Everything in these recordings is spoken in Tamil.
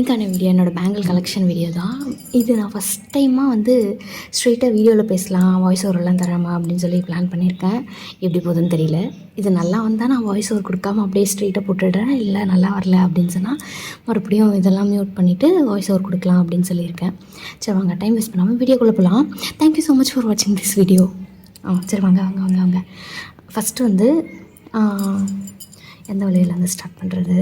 இன்றைக்கான வீடியோ என்னோடய பேங்கிள் கலெக்ஷன் வீடியோ தான். இது நான் ஃபஸ்ட் டைமாக வந்து ஸ்ட்ரெயிட்டாக வீடியோவில் பேசலாம், வாய்ஸ் ஓவரெல்லாம் தராமா அப்படின்னு சொல்லி பிளான் பண்ணியிருக்கேன். எப்படி போகுதுன்னு தெரியல. இது நல்லா வந்தால் நான் வாய்ஸ் ஓவர் கொடுக்காம அப்படியே ஸ்ட்ரெயிட்டாக போட்டுடுறேன். இல்லை நல்லா வரல அப்படின்னு சொன்னால் மறுபடியும் இதெல்லாம் மியூட் பண்ணிவிட்டு வாய்ஸ் ஓவர் கொடுக்கலாம் அப்படின்னு சொல்லியிருக்கேன். சரி வாங்க, டைம் வேஸ்ட் பண்ணாமல் வீடியோக்குள்ளே போகலாம். தேங்க்யூ ஸோ மச் ஃபார் வாட்சிங் திஸ் வீடியோ. சரி வாங்க வாங்க வாங்க வாங்க ஃபஸ்ட்டு வந்து எந்த வழியிலேருந்து ஸ்டார்ட் பண்ணுறது?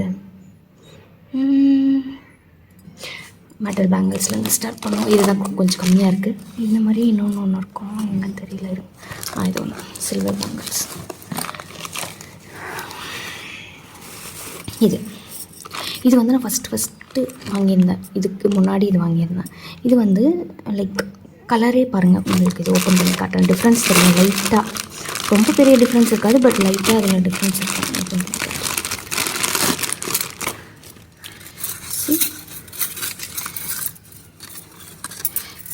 மெட்டல் பேங்கிள்ஸ்லேருந்து ஸ்டார்ட் பண்ணுவோம். இதுதான் கொஞ்சம் கம்மியாக இருக்குது. இந்த மாதிரி ஒன்று இருக்கும், எங்கன்னு தெரியல. இது ஒன்று சில்வர் பேங்கிள்ஸ். இது வந்து நான் ஃபஸ்ட்டு வாங்கியிருந்தேன். இதுக்கு முன்னாடி இது வாங்கியிருந்தேன். இது வந்து லைக் கலரே பாருங்கள், உங்களுக்கு இது ஓப்பன் பண்ணி காட்டுறேன். டிஃப்ரென்ஸ் தெரியும் லைட்டாக. ரொம்ப பெரிய டிஃப்ரென்ஸ் இருக்காது, பட் லைட்டாக அதில் டிஃப்ரென்ஸ் இருக்கும்.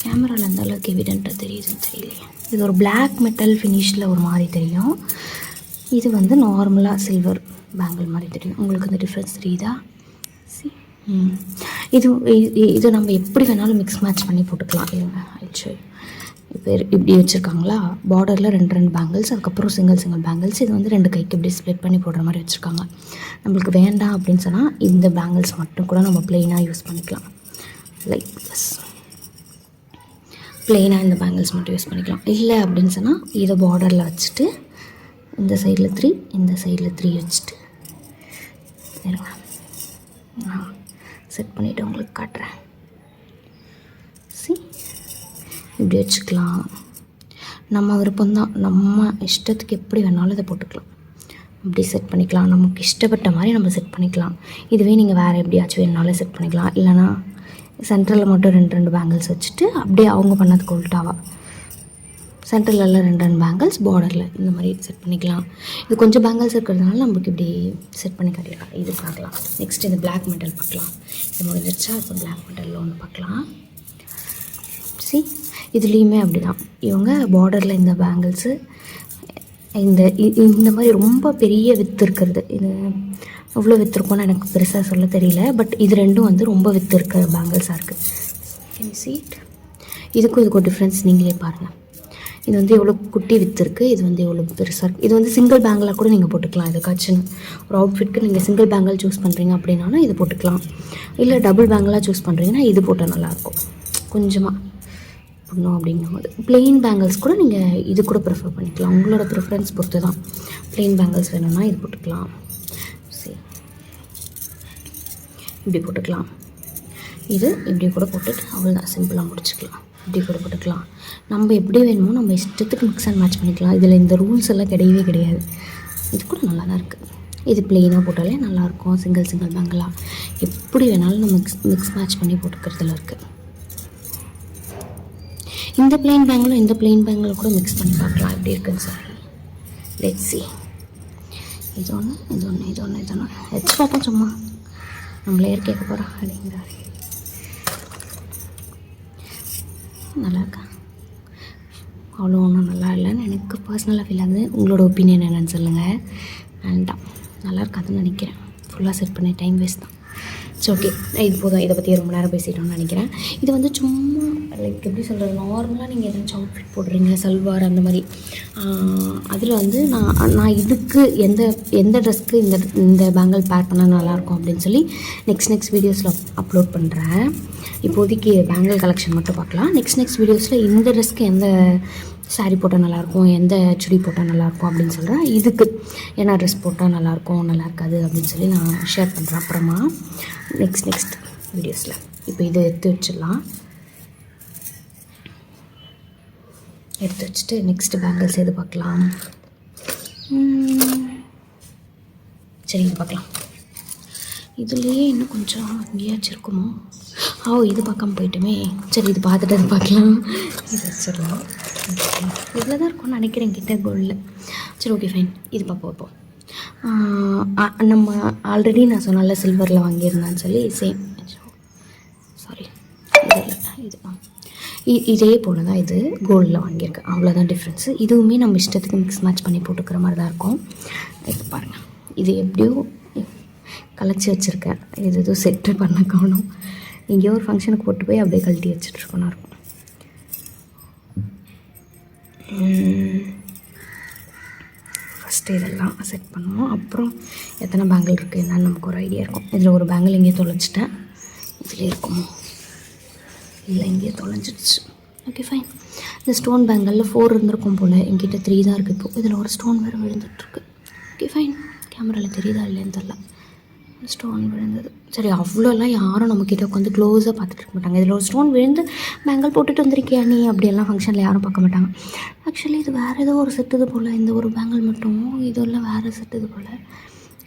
கேமராவில் அந்த அளவுக்கு எவிடெண்ட்டாக தெரியுதுன்னு தெரியலையே. இது ஒரு பிளாக் மெட்டல் ஃபினிஷில் ஒரு மாதிரி தெரியும். இது வந்து நார்மலாக சில்வர் பேங்கிள் மாதிரி தெரியும். உங்களுக்கு இந்த டிஃப்ரென்ஸ் தெரியுதா? இது நம்ம எப்படி வேணாலும் மிக்ஸ் மேட்ச் பண்ணி போட்டுக்கலாம். ஆயிடுச்சு. இப்போ இப்படி வச்சுருக்காங்களா, பார்டரில் ரெண்டு பேங்கிள்ஸ், அதுக்கப்புறம் சிங்கிள் பேங்கிள்ஸ். இது வந்து 2 கைக்கு இப்படி ஸ்ப்ளிட் பண்ணி போடுற மாதிரி வச்சுருக்காங்க. நம்மளுக்கு வேண்டாம் அப்படின்னு சொன்னால் இந்த பேங்கிள்ஸ் மட்டும் கூட நம்ம ப்ளெயினாக யூஸ் பண்ணிக்கலாம். லைக் ப்ளஸ் ப்ளெயினாக இந்த பேங்கிள்ஸ் மட்டும் யூஸ் பண்ணிக்கலாம். இல்லை அப்படின்னு சொன்னால் இதை பார்டரில் வச்சுட்டு இந்த சைடில் 3 இந்த சைடில் 3 வச்சுட்டு செட் பண்ணிவிட்டு உங்களுக்கு காட்டுறேன். இப்படி வச்சுக்கலாம். நம்ம விருப்பம்தான், நம்ம இஷ்டத்துக்கு எப்படி வேணாலும் இதை போட்டுக்கலாம். இப்படி செட் பண்ணிக்கலாம். நமக்கு இஷ்டப்பட்ட மாதிரி நம்ம செட் பண்ணிக்கலாம். இதுவே நீங்கள் வேறு எப்படியாச்சும் வேணுனாலும் செட் பண்ணிக்கலாம். இல்லைனா சென்ட்ரலில் மட்டும் 2 பேங்கிள்ஸ் வச்சுட்டு அப்படியே அவங்க பண்ணதுக்கு உள்டாவா சென்ட்ரலில் 2 பேங்கிள்ஸ், பார்டரில் இந்த மாதிரி செட் பண்ணிக்கலாம். இது கொஞ்சம் பேங்கிள்ஸ் இருக்கிறதுனால நம்மளுக்கு இப்படி செட் பண்ணி காட்டிடலாம். இது பார்க்கலாம். நெக்ஸ்ட் இந்த பிளாக் மெட்டல் பார்க்கலாம். இது முடிஞ்சிருச்சா? இப்போ பிளாக் மெட்டலில் ஒன்று பார்க்கலாம். இதுலேயுமே அப்படி தான். இவங்க பார்டரில் இந்த பேங்கிள்ஸு இந்த மாதிரி ரொம்ப பெரிய வித்து இருக்கிறது. இது எவ்வளோ வித்து இருக்கும்னு எனக்கு பெருசாக சொல்ல தெரியல. பட் இது ரெண்டும் வந்து ரொம்ப வித்து இருக்கிற பேங்கிள்ஸாக இருக்குது. இதுக்கும் டிஃப்ரென்ஸ் நீங்களே பாருங்கள். இது வந்து எவ்வளோ குட்டி வித்து இருக்குது, இது வந்து எவ்வளோ பெருசாக இருக்குது. இது வந்து சிங்கிள் பேங்கிளாக கூட நீங்கள் போட்டுக்கலாம். இதுக்காச்சும் ஒரு அவுட்ஃபிட்க்கு நீங்கள் சிங்கிள் பேங்கிள் சூஸ் பண்ணுறீங்க அப்படின்னா இது போட்டுக்கலாம். இல்லை டபுள் பேங்கிளாக சூஸ் பண்ணுறீங்கன்னா இது போட்டால் நல்லாயிருக்கும். கொஞ்சமாக பண்ணணும் அப்படிங்கும்போது ப்ளெயின் பேங்கிள்ஸ் கூட நீங்கள் இது கூட ப்ரிஃபர் பண்ணிக்கலாம். உங்களோட ப்ரிஃபரன்ஸ் பொறுத்து தான். ப்ளெயின் பேங்கிள்ஸ் வேணும்னா இது போட்டுக்கலாம். சரி, இப்படி போட்டுக்கலாம். இது இப்படி கூட போட்டுட்டு அவ்வளோதான், சிம்பிளாக முடிச்சுக்கலாம். இப்படி கூட போட்டுக்கலாம். நம்ம எப்படி வேணுமோ நம்ம இஷ்டத்துக்கு மிக்ஸ் அண்ட் மேட்ச் பண்ணிக்கலாம். இதில் இந்த ரூல்ஸ் எல்லாம் கிடையவே கிடையாது. இது கூட நல்லா தான் இருக்குது. இது ப்ளெயினாக போட்டாலே நல்லாயிருக்கும். சிங்கிள் பேங்கிளாக எப்படி வேணாலும் நம்ம மிக்ஸ் மேட்ச் பண்ணி போட்டுக்கிறதுல இருக்குது. இந்த பிளெயின் பேங்கிளும் இந்த பிளெயின் பேங்கிளும் கூட மிக்ஸ் பண்ணி பார்க்கலாம் எப்படி இருக்குன்னு சொல்லி. Let's see. இது ஒன்று வச்சு பார்ப்போம். சும்மா நம்மளே கேட்க போகிறோம் அப்படிங்கிறாரு. நல்லா இருக்கா? அவ்வளோ ஒன்றும் நல்லா இல்லைன்னு எனக்கு பர்சனலாக ஃபீல் ஆகுது. உங்களோட ஒப்பீனியன் என்னென்னு சொல்லுங்கள். வேண்டாம், நல்லா இருக்காதுன்னு நினைக்கிறேன். ஃபுல்லாக செட் பண்ணி டைம் வேஸ்ட் தான். சரி, ஓகே, இது போதும். இதை பற்றி ரொம்ப நேரம் பேசிட்டோம்னு நினைக்கிறேன். இது வந்து சும்மா லைக் எப்படி சொல்கிறது, நார்மலாக நீங்கள் ஏதாச்சும் அவுட்ஃபிட் போடுறீங்க, சல்வார் அந்த மாதிரி, அதில் வந்து நான் இதுக்கு எந்த ட்ரெஸ்க்கு இந்த பேங்கிள் பேர் பண்ணால் நல்லாயிருக்கும் அப்படின்னு சொல்லி நெக்ஸ்ட் வீடியோஸில் அப்லோட் பண்ணுறேன். இப்போதைக்கு பேங்கிள் கலெக்ஷன் மட்டும் பார்க்கலாம். நெக்ஸ்ட் வீடியோஸில் இந்த ட்ரெஸ்க்கு எந்த சாரீ போட்டால் நல்லாயிருக்கும், எந்த சுடி போட்டால் நல்லாயிருக்கும் அப்படின்னு சொல்கிறேன். இதுக்கு என்ன ட்ரெஸ் போட்டால் நல்லாயிருக்கும், நல்லா இருக்காது அப்படின்னு சொல்லி நான் ஷேர் பண்ணுறேன் அப்புறமா நெக்ஸ்ட் வீடியோஸில். இப்போ இதை எடுத்து வச்சுட்டு நெக்ஸ்ட் பேங்கிள்ஸ் எது பார்க்கலாம். சரி, இது பார்க்கலாம். இதுலேயே இன்னும் கொஞ்சம் எங்கேயாச்சும் இருக்குமோ? இது பார்க்காம போயிட்டுமே. சரி, இது பார்த்துட்டு அது பார்க்கலாம். இது வச்சிடலாம். இதில் தான் இருக்கும்னு நினைக்கிறேன் கிட்ட கோல்டில். சரி, ஓகே, ஃபைன். இது பார்ப்போம். நம்ம ஆல்ரெடி நான் சொன்னால சில்வரில் வாங்கியிருந்தேன்னு சொல்லி சேம். சாரி, இதே போல் தான் இது கோல்டில் வாங்கியிருக்கேன். அவ்வளோதான் டிஃப்ரென்ஸு. இதுவுமே நம்ம இஷ்டத்துக்கு மிக்ஸ் மேட்ச் பண்ணி போட்டுக்கிற மாதிரி தான் இருக்கும். இப்போ பாருங்கள், இது எப்படியோ கலைச்சி வச்சுருக்கேன். இது எதுவும் செட்டு பண்ண காணும். எங்கேயோ ஒரு ஃபங்க்ஷனுக்கு போட்டு போய் அப்படியே கழட்டி வச்சுட்ருக்கோம் இருக்கும். ஃபஸ்ட்டு இதெல்லாம் செட் பண்ணுவோம். அப்புறம் எத்தனை பேங்கிள் இருக்குது என்னன்னு நமக்கு ஒரு ஐடியா இருக்கும். இதில் ஒரு பேங்கிள் எங்கேயோ தொலைச்சிட்டேன். இதில் இருக்குமோ இல்லை, எங்கேயோ தொலைஞ்சிடுச்சு. Okay fine. இந்த ஸ்டோன் பேங்கிளில் 4 இருந்திருக்கும் போல், என்கிட்ட 3 தான் இருக்குது. இப்போது இதில் ஒரு ஸ்டோன் வேறு விழுந்துட்டுருக்கு. Okay fine. கேமராவில் தெரியுதா இல்லைன்னு தெரில, ஸ்டோன் விழுந்தது. சரி, அவ்வளோலாம் யாரும் நம்மக்கிட்ட உட்காந்து க்ளோஸாக பார்த்துட்டு இருக்க மாட்டாங்க. இதில் ஒரு ஸ்டோன் விழுந்து பேங்கிள் போட்டுட்டு வந்திருக்கியா நீ அப்படியெல்லாம் ஃபங்க்ஷனில் யாரும் பார்க்க மாட்டாங்க. ஆக்சுவலி இது வேறு ஏதோ ஒரு செட்டுது போல். இந்த ஒரு பேங்கிள் மட்டும் இதெல்லாம் வேறு செட்டுது போல்.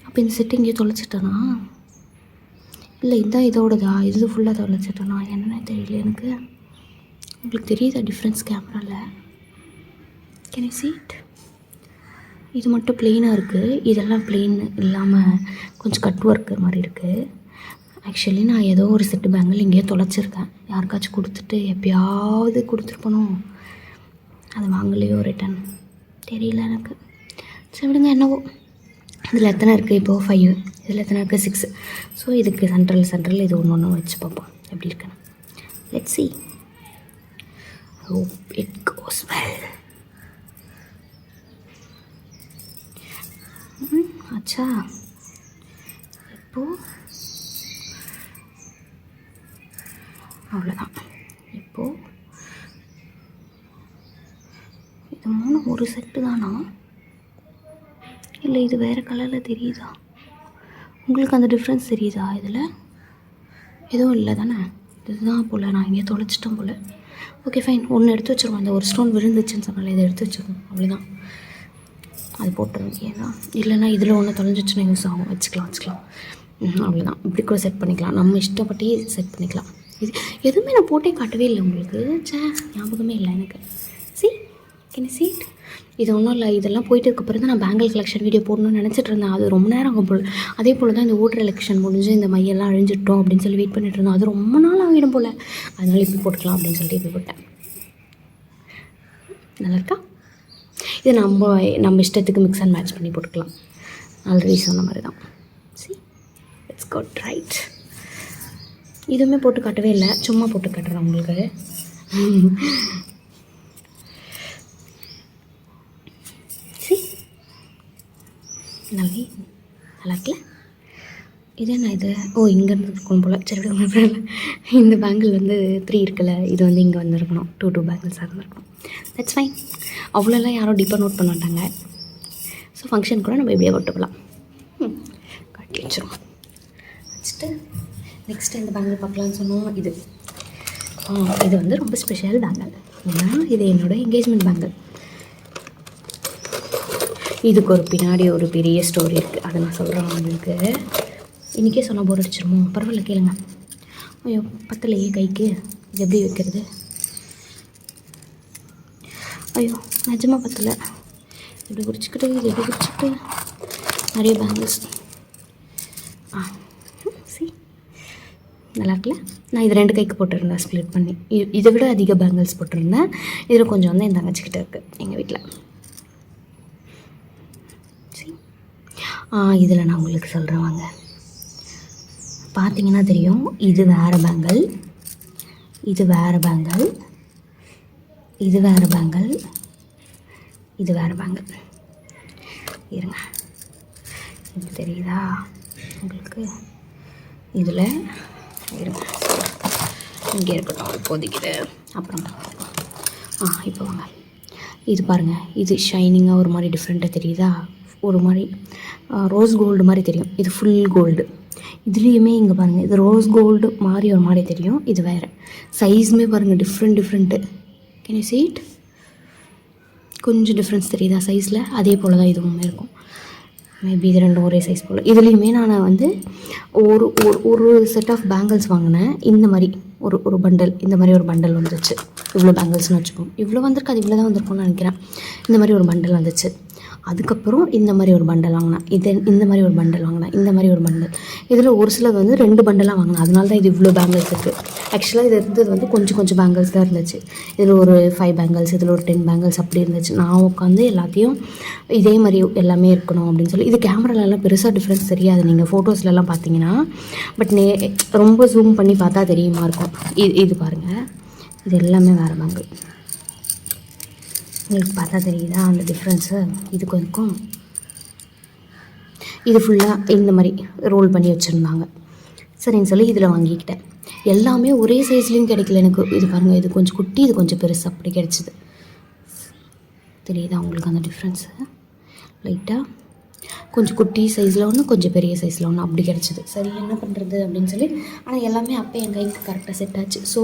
அப்போ இந்த செட்டு இங்கேயோ தொலைச்சிட்டேனா இல்லை இதுதான் இதோடதா? இது ஃபுல்லாக தொலைச்சிட்டேனா என்னன்னு தெரியல எனக்கு. உங்களுக்கு தெரியுதா டிஃப்ரென்ஸ் கேமராவில்? Can you see it? இது மட்டும் ப்ளெயினாக இருக்குது, இதெல்லாம் ப்ளெயின் இல்லாமல் கொஞ்சம் கட் ஒர்க்கு மாதிரி இருக்குது. ஆக்சுவலி நான் ஏதோ ஒரு செட்டு பேங்கிள் இங்கேயோ தொலைச்சிருக்கேன். யாருக்காச்சும் கொடுத்துட்டு எப்பயாவது கொடுத்துருப்பணும். அது வாங்கலையோ ரிட்டன் தெரியல எனக்கு. சரி விடுங்க, என்னவோ. இதில் எத்தனை இருக்குது இப்போது? 5. இதில் எத்தனை இருக்குது? 6. ஸோ இதுக்கு சென்ட்ரல் இது ஒன்று ஒன்று வச்சு பார்ப்போம் எப்படி இருக்குன்னு. Let's see. Hope it goes well. அச்சா, இப்போது அவ்வளோதான். இப்போது இது 3 ஒரு செட்டு தானா இல்லை இது வேறு கலரில் தெரியுதா? உங்களுக்கு அந்த டிஃப்ரென்ஸ் தெரியுதா? இதில் எதுவும் இல்லை தானே? இதுதான் போல், நான் இங்கே தொலைச்சிட்டேன் போல். ஓகே ஃபைன், ஒன்று எடுத்து வச்சுருவோம். அந்த ஒரு ஸ்டோன் விழுந்துச்சுன்னு சொன்னால இதை எடுத்து வச்சுருவோம், அவ்வளோதான். அது போட்டுருவோம். ஏன்னா இல்லைன்னா இதில் ஒன்று தொலைஞ்சிச்சுன்னா யூஸ் ஆகும். வச்சுக்கலாம். அவ்வளோதான். இப்படி கூட செட் பண்ணிக்கலாம், நம்ம இஷ்டப்பட்டே செட் பண்ணிக்கலாம். இது எதுவுமே நான் போட்டே காட்டவே இல்லை உங்களுக்கு. ஞாபகமே இல்லை எனக்கு. Can you see it? இது ஒன்றும் இல்லை. இதெல்லாம் போயிட்டு இருக்க தான் நான் பேங்கிள் கலெக்ஷன் வீடியோ போடணும்னு நினச்சிட்டு இருந்தேன். அது ரொம்ப நேரம் ஆகும் போல். அதே போல் தான் இந்த ஓட்டர் எலெக்ஷன் முடிஞ்சு இந்த மையெல்லாம் அழிஞ்சிட்டோம் அப்படின்னு சொல்லி வெயிட் பண்ணிட்டு இருந்தோம். அது ரொம்ப நாள் ஆகிடும் போல். அதனால இப்படி போட்டுக்கலாம் அப்படின்னு சொல்லிட்டு இப்படி போட்டேன். நல்லா இருக்கா? இது நம்ம இஷ்டத்துக்கு மிக்ஸ் அண்ட் மேட்ச் பண்ணி போட்டுக்கலாம். ஆல்ரெடி சொன்ன மாதிரி தான். see it's got right. இதுவுமே போட்டு காட்டவே இல்லை, சும்மா போட்டு காட்டுறேன் உங்களுக்கு. நல்லா இருக்குல்ல? இது என்ன இது? இங்கேருந்து இருக்கணும் போல். சரி இந்த பேங்கிள் வந்து 3 இருக்குல்ல, இது வந்து இங்கே வந்துருக்கணும். 2 பேங்கிள்ஸாக இருந்திருக்கணும். That's fine. அவ்வளோலாம் யாரும் டீப்பாக நோட் பண்ண மாட்டாங்க. ஸோ ஃபங்க்ஷன் கூட நம்ம இப்படியே கொட்டுக்கலாம். கட்டி வச்சுருவோம். வச்சுட்டு நெக்ஸ்ட்டு இந்த பேங்கிள் பார்க்கலான்னு சொன்னோம். இது வந்து ரொம்ப ஸ்பெஷல் பேங்கிள். ஏன்னா இது என்னோடய என்கேஜ்மெண்ட் பேங்கிள். இதுக்கு ஒரு பின்னாடி ஒரு பெரிய ஸ்டோரி இருக்குது. அதை நான் சொல்கிறேன் உங்களுக்கு. இன்றைக்கே சொன்னால் போர் அடிச்சிருமோ? பரவாயில்ல, கேளுங்க. ஐயோ பத்தலையே கைக்கு, இது எப்படி வைக்கிறது? ஐயோ நிஜமாக பத்தலை. இப்படி குறிச்சிக்கிட்டு நிறைய பேங்கிள்ஸ். சரி, நல்லா இருக்குல்ல? நான் இது 2 கைக்கு போட்டிருந்தேன் ஸ்ப்ளிட் பண்ணி. இதை விட அதிக பேங்கிள்ஸ் போட்டிருந்தேன். இதில் கொஞ்சம் வந்து என் தங்கச்சிக்கிட்ட இருக்குது எங்கள் வீட்டில். இதில் நான் உங்களுக்கு சொல்கிறேன் வாங்க. பார்த்தீங்கன்னா தெரியும், இது வேறு பேங்கிள், இது வேறு பேங்கிள், இது வேறு பேங்கிள், இது வேறு பேங்கிள். இருங்க, இது தெரியுதா உங்களுக்கு? இதில் இருங்க, இங்கே இருக்கட்டும் இப்போதைக்கு. அப்புறம் இப்போ வாங்க. இது பாருங்கள், இது ஷைனிங்காக ஒரு மாதிரி டிஃப்ரெண்ட்டாக தெரியுதா? ஒரு மாதிரி ரோஸ் கோல்டு மாதிரி தெரியும். இது ஃபுல் கோல்டு. இதுலேயுமே இங்கே பாருங்கள், இது ரோஸ் கோல்டு மாதிரி ஒரு மாதிரி தெரியும். இது வேறு சைஸுமே பாருங்கள், different. Can you see it? கொஞ்சம் டிஃப்ரென்ஸ் தெரியுதா சைஸில்? அதே போல் தான் இதுவுமே இருக்கும். மேபி இது 2 ஒரே சைஸ் போல். இதுலேயுமே நான் வந்து ஒரு செட் ஆஃப் பேங்கிள்ஸ் வாங்கினேன். இந்த மாதிரி ஒரு பண்டல், இந்த மாதிரி ஒரு பண்டல் வந்துச்சு. இவ்வளோ பேங்கிள்ஸ்னு வச்சுப்போம். இவ்வளோ வந்திருக்கு, அது இவ்வளோ தான் வந்திருக்கும்னு நினைக்கிறேன். இந்த மாதிரி ஒரு பண்டல் வந்துச்சு. அதுக்கப்புறம் இந்த மாதிரி ஒரு பண்டல் வாங்கினேன், இந்த மாதிரி ஒரு பண்டல் வாங்கினேன், இந்த மாதிரி ஒரு பண்டல். இதில் ஒரு சிலது வந்து 2 பண்டலாக வாங்கினேன். அதனால தான் இது இவ்வளோ பேங்கிள்ஸ் இருக்குது. ஆக்சுவலாக இது இருந்தது வந்து கொஞ்சம் கொஞ்சம் பேங்கிள்ஸ் தான் இருந்துச்சு. இதில் ஒரு 5 பேங்கிள்ஸ், இதில் ஒரு 10 பேங்கிள்ஸ் அப்படி இருந்துச்சு. நான் உட்காந்து எல்லாத்தையும் இதே மாதிரி எல்லாமே இருக்கணும் அப்படின்னு சொல்லி, இது கேமராலலாம் பெருசாக டிஃப்ரென்ஸ் தெரியாது நீங்கள் ஃபோட்டோஸ்லலாம் பார்த்தீங்கன்னா. பட் ரொம்ப ஜூம் பண்ணி பார்த்தா தெரியுமா இருக்கும். இது பாருங்கள், இது எல்லாமே வேறு பேங்கிள். உங்களுக்கு பார்த்தா தெரியுதா அந்த டிஃப்ரென்ஸு? இதுக்கும் இருக்கும். இது ஃபுல்லாக இந்த மாதிரி ரோல் பண்ணி வச்சுருந்தாங்க. சரின்னு சொல்லி இதில் வாங்கிக்கிட்டேன். எல்லாமே ஒரே சைஸ்லேயும் கிடைக்கல எனக்கு. இது பாருங்கள், இது கொஞ்சம் குட்டி, இது கொஞ்சம் பெருசு அப்படி கிடச்சிது. தெரியுதா உங்களுக்கு அந்த டிஃப்ரென்ஸு? லைட்டாக கொஞ்சம் குட்டி சைஸில் ஒன்று, கொஞ்சம் பெரிய சைஸில் ஒன்று அப்படி கிடச்சிது. சரி என்ன பண்ணுறது அப்படின்னு சொல்லி, ஆனால் எல்லாமே அப்போ என் கைக்கு கரெக்டாக செட் ஆச்சு. ஸோ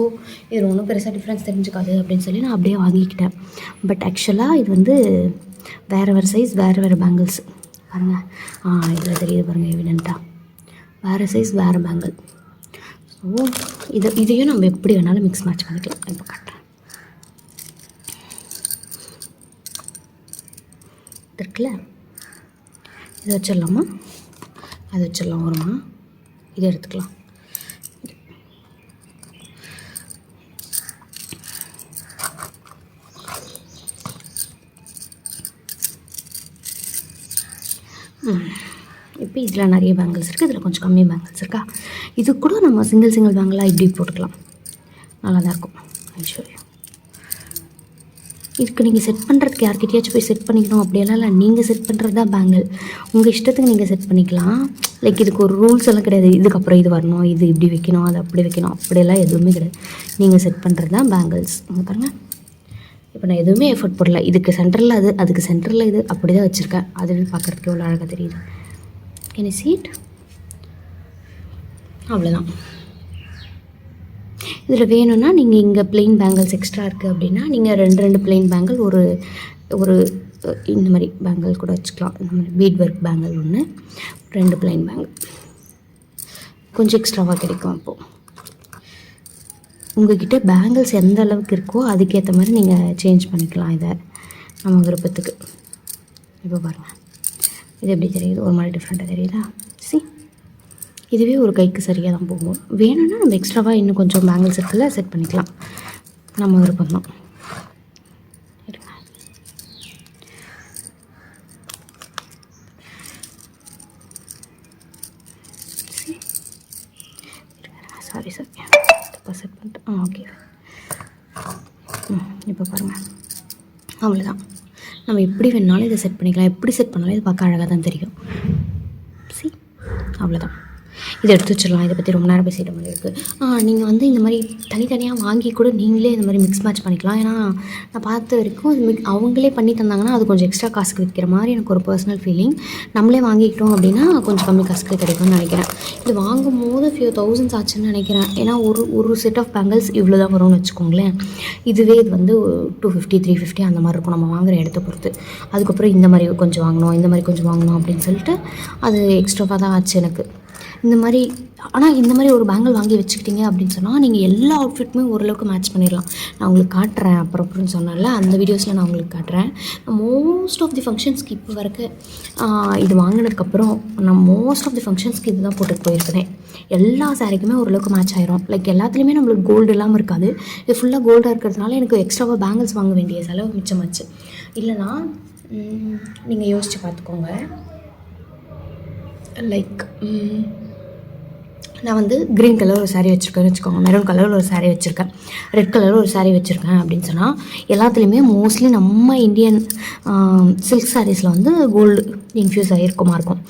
இது ஒன்றும் பெருசாக டிஃப்ரென்ஸ் தெரிஞ்சுக்காது அப்படின்னு சொல்லி நான் அப்படியே வாங்கிக்கிட்டேன். பட் ஆக்சுவலாக இது வந்து வேறு வேறு சைஸ், வேறு வேறு பேங்கிள்ஸ் பாருங்கள். இதில் தெரியுது பாருங்கள் எவிடெண்ட்டாக, வேறு சைஸ் வேறு பேங்கிள். ஸோ இதையும் நம்ம எப்படி வேணாலும் மிக்ஸ் மேட்ச் பண்ணிக்கலாம். இப்போ காட்டுறேன். இருக்குல்ல, இதை வச்சிடலாமா? அதை வச்சிடலாம் வருமா? இதை எடுத்துக்கலாம். இப்போ இதில் நிறைய பேங்கிள்ஸ் இருக்குது, இதில் கொஞ்சம் கம்மி பேங்கிள்ஸ் இருக்கா. இது கூட நம்ம சிங்கிள் பேங்கிளாக இப்படி போட்டுக்கலாம், நல்லா தான் இருக்கும். ஐஸ்வர்யா இதுக்கு நீங்கள் செட் பண்ணுறதுக்கு யார்கிட்டயாச்சும் போய் செட் பண்ணிக்கணும் அப்படியெல்லாம் இல்லை. நீங்கள் செட் பண்ணுறது தான் பேங்கிள். உங்கள் இஷ்டத்துக்கு நீங்கள் செட் பண்ணிக்கலாம். லைக் இதுக்கு ஒரு ரூல்ஸ் எல்லாம் கிடையாது. இதுக்கப்புறம் இது வரணும், இது இப்படி வைக்கணும், அது அப்படி வைக்கணும், அப்படியெல்லாம் எதுவுமே கிடையாது. நீங்கள் செட் பண்ணுறது தான் பேங்கிள்ஸ். இங்கே பாருங்கள், இப்போ நான் எதுவுமே எஃபர்ட் போடல. இதுக்கு சென்டரில் அது, அதுக்கு சென்டரில் இது, அப்படி தான் வச்சுருக்கேன். அது பார்க்குறதுக்கு எவ்வளோ அழகாக தெரியுது. என்ன சீட், அவ்வளோதான். இதில் வேணும்னா நீங்கள் இங்கே பிளெயின் பேங்கிள்ஸ் எக்ஸ்ட்ரா இருக்குது அப்படின்னா நீங்கள் 2 பிளெயின் பேங்கிள், ஒரு இந்த மாதிரி பேங்கிள் கூட வச்சுக்கலாம். இந்த மாதிரி பீட் ஒர்க் பேங்கிள் ஒன்று, 2 பிளெயின் பேங்கிள் கொஞ்சம் எக்ஸ்ட்ராவாக கிடைக்கும். அப்போது உங்கள்கிட்ட பேங்கிள்ஸ் எந்த அளவுக்கு இருக்கோ அதுக்கேற்ற மாதிரி நீங்கள் சேஞ்ச் பண்ணிக்கலாம் இதை நம்ம விருப்பத்துக்கு. இப்போ பாருங்கள், இது எப்படி தெரியுது? ஒரு மாதிரி டிஃப்ரெண்ட்டாக தெரியுதா? இதுவே ஒரு கைக்கு சரியாக தான் போகும். வேணும்னா நம்ம எக்ஸ்ட்ராவாக இன்னும் கொஞ்சம் பேங்கிள்ஸ் இருக்குல்ல, செட் பண்ணிக்கலாம். நம்ம விருப்பம் தான். சாரி தப்பாக செட் பண்ணிட்டேன். ஓகே, இப்போ பாருங்கள், அவ்வளோதான். நம்ம எப்படி வேணாலும் இதை செட் பண்ணிக்கலாம். எப்படி செட் பண்ணாலும் இது பார்க்க அழகாக தான் தெரியும். அவ்வளோதான். இதை எடுத்து வச்சிடலாம். இதை பற்றி ரொம்ப நேரம் பேசிகிட்ட மாதிரி இருக்குது. நீங்கள் வந்து இந்த மாதிரி தனித்தனியாக வாங்கி கூட நீங்களே இந்த மாதிரி மிக்ஸ் மேட்ச் பண்ணிக்கலாம். ஏன்னா நான் பார்த்த வரைக்கும் அது அவங்களே பண்ணி தந்தாங்கன்னா அது கொஞ்சம் எக்ஸ்ட்ரா காசுக்கு விற்கிற மாதிரி எனக்கு ஒரு பர்சனல் ஃபீலிங். நம்மளே வாங்கிக்கிட்டோம் அப்படின்னா கொஞ்சம் கம்மி காசுக்கு கிடைக்கும்னு நினைக்கிறேன். இது வாங்கும் போது ஃபியூ தௌசண்ட்ஸ் ஆச்சுன்னு நினைக்கிறேன். ஏன்னா ஒரு செட் ஆஃப் பேங்கிள்ஸ் இவ்வளோ தான் வரும்னு வச்சுக்கோங்களேன். இதுவே இது வந்து 250 350 அந்த மாதிரி இருக்கும் நம்ம வாங்குகிற இடத்த பொறுத்து. அதுக்கப்புறம் இந்த மாதிரி கொஞ்சம் வாங்கணும், இந்த மாதிரி கொஞ்சம் வாங்கணும் அப்படின்னு சொல்லிட்டு அது எக்ஸ்ட்ராவாக தான் ஆச்சு எனக்கு. இந்த மாதிரி ஆனால் இந்த மாதிரி ஒரு பேங்கிள் வாங்கி வச்சுக்கிட்டீங்க அப்படின்னு சொன்னால் நீங்கள் எல்லா அவுட்ஃபிட்டுமே ஓரளவுக்கு மேட்ச் பண்ணிடலாம். நான் உங்களுக்கு காட்டுறேன் அப்புறம் சொன்னால அந்த வீடியோஸில் நான் உங்களுக்கு காட்டுறேன். மோஸ்ட் ஆஃப் தி ஃபங்க்ஷன்ஸ்க்கு இப்போ வரைக்கும் இது வாங்கினதுக்கப்புறம் நான் மோஸ்ட் ஆஃப் தி ஃபங்க்ஷன்ஸ்க்கு இது தான் போட்டுட்டு போயிருக்கிறேன். எல்லா சாரீக்குமே ஓரளவுக்கு மேட்ச் ஆயிரும். லைக் எல்லாத்துலேயுமே நம்மளுக்கு கோல்டு இல்லாமல் இருக்காது. இது ஃபுல்லாக கோல்டாக இருக்கிறதுனால எனக்கு எக்ஸ்ட்ராவாக பேங்கிள்ஸ் வாங்க வேண்டிய செலவு மிச்சமாச்சு. இல்லைனா நீங்கள் யோசித்து பார்த்துக்கோங்க. லைக் நான் வந்து க்ரீன் கலர் ஒரு சாரீ வச்சுருக்கேன்னு வச்சுக்கோங்க, மெரூன் கலரில் ஒரு சாரீ வச்சுருக்கேன், ரெட் கலரில் ஒரு சாரீ வச்சுருக்கேன் அப்படின்னு சொன்னால் எல்லாத்துலேயுமே மோஸ்ட்லி நம்ம இந்தியன் சில்க் சாரீஸில் வந்து கோல்டு இன்ஃப்யூஸ் ஆகிருக்குமா இருக்கும்.